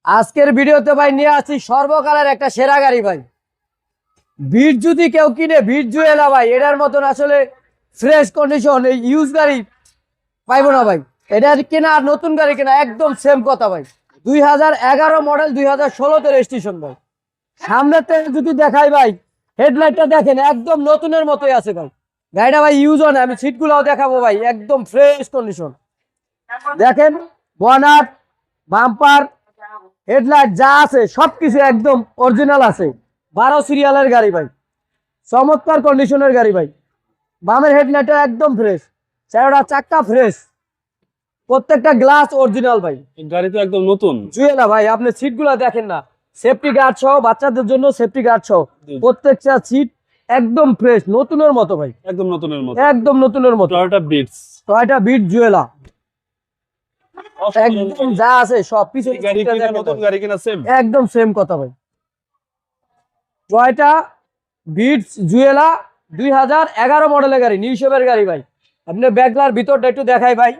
আজকের ভিডিওতে ভাই নিয়ে আসছি সর্বকালের একটা সেরা গাড়ি ভাই। ভিড় যদি কেউ কিনে ভিড় জুয়ে না ভাই, এটার মতন আসলে ফ্রেশ কন্ডিশন এই ইউজ গাড়ি পাইবো না ভাই। এটা কেনা আর নতুন গাড়ি কেনা একদম সেম কথা ভাই। 2011 মডেল, 2016 তে রেজিস্ট্রেশন ভাই। সামনের থেকে যদি দেখাই ভাই, হেডলাইটটা দেখেন একদম নতুনের মতোই আছে ভাই। গাড়িটা ভাই ইউজ হয় না, আমি সিটগুলোও দেখাবো ভাই, একদম ফ্রেশ কন্ডিশন। দেখেন বনাট, বাম্পার, হেডলাইট যা আছে সবকিছু একদম অরিজিনাল আছে। 12 সিরিয়ালের গাড়ি ভাই, চমৎকার কন্ডিশনের গাড়ি ভাই। বামের হেডলাইটটা একদম ফ্রেশ, চারোটা চাক্কা ফ্রেশ, প্রত্যেকটা গ্লাস অরিজিনাল ভাই। গাড়ি তো একদম নতুন জুয়েলা ভাই, আপনি সিটগুলো দেখেন না, সেফটি গার্ড সহ, বাচ্চাদের জন্য সেফটি গার্ড সহ প্রত্যেকটা সিট একদম ফ্রেশ নতুনের মতো ভাই, একদম নতুনের মতো, একদম নতুনের মতো। টয়োটা বিটস, টয়োটা বিট জুয়েলা একদম যা আছে সব পিছনে গাড়ি কিনা নতুন গাড়ি কিনা সেম, একদম সেম কথা ভাই। টয়োটা বিটস জুয়েলা 2011 মডেলের গাড়ি, নিউ শেপের গাড়ি ভাই। আপনি ব্যাগলার ভিতরটা একটু দেখাই ভাই,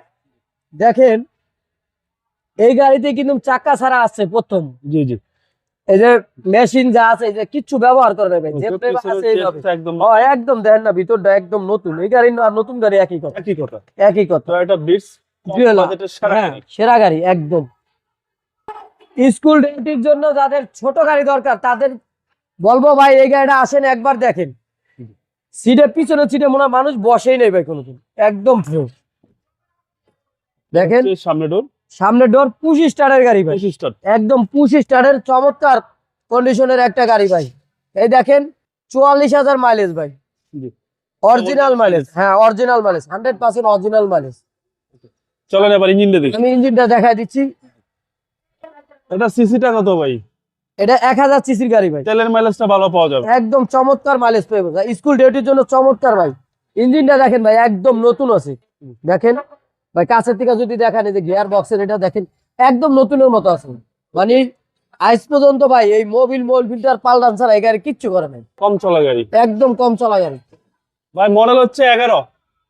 দেখেন এই গাড়িতে কিন্তু চাকা ছাড়া আসছে প্রথম। জি জি, এই যে মেশিন যা আছে, এই যে কিচ্ছু ব্যবহার করবে ভাই, যে ফ্লেভার আছে এইভাবে একদম একদম দেখেন না, ভিতরটা একদম নতুন। এই গাড়ি আর নতুন গাড়ি একই কথা, একই কথা। একই কথা। টয়োটা বিটস জুয়েলা সেরা গাড়ি একদম। স্কুল ডেটির জন্য যাদের ছোট গাড়ি দরকার তাদের বলবো ভাই, এই গাড়িটা আসেন একবার দেখেন। সিটে পিছনে সিটে মনে হয় মানুষ বসেই নেই ভাই কোনোদিন, একদম ফ্রেশ। দেখেন সামনে ডোর, সামনে ডোর, পুশ স্টারের গাড়ি ভাই, একদম পুশ স্টারের চমৎকার কন্ডিশনের একটা গাড়ি ভাই। এই দেখেন 44,000 মাইলেজ ভাই, অরিজিনাল মাইলেজ। হ্যাঁ অরিজিনাল মাইলেজ, 100% অরিজিনাল মাইলেজ। চলেন এবার ইঞ্জিনটা দেখি। আমি ইঞ্জিনটা দেখাই দিচ্ছি। এটা সিসিটা কত ভাই? এটা 1000 সিসির গাড়ি ভাই, তেলের মাইলেজটা ভালো পাওয়া যাবে, একদম চমৎকার মাইলেজ পাবে ভাই, স্কুল ডিউটির জন্য চমৎকার ভাই। ইঞ্জিনটা দেখেন ভাই, একদম নতুন আছে। দেখেন ভাই কাছের থেকে যদি দেখেন, এই যে গিয়ার বক্সের এটা দেখেন একদম নতুনের মতো আছে। মানে আজ পর্যন্ত ভাই এই মোবিল ফিল্টার পাল্টান ছাড়া এই গাড়ি কিচ্ছু করে নাই, কম চলা গাড়ি, একদম কম চলা গাড়ি ভাই। মডেল হচ্ছে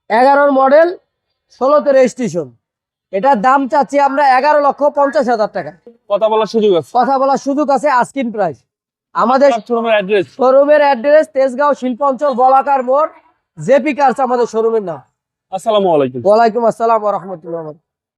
11 মডেল, 16 তে রেজিস্ট্রেশন। এটার দাম চাচ্ছি আমরা 11,50,000 টাকা। কথা বলার সুযোগ আছে, কথা বলার সুযোগ আছে, আস্কিং প্রাইস। আমাদের শোরুমের অ্যাড্রেস, শোরুমের অ্যাড্রেস তেজগাঁও শিল্পাঞ্চল বলাকার মোড়, জেপি কার্স আমাদের শোরুমের নাম। আসসালামু আলাইকুম। ওয়ালাইকুম আসসালাম ওয়া রাহমাতুল্লাহ।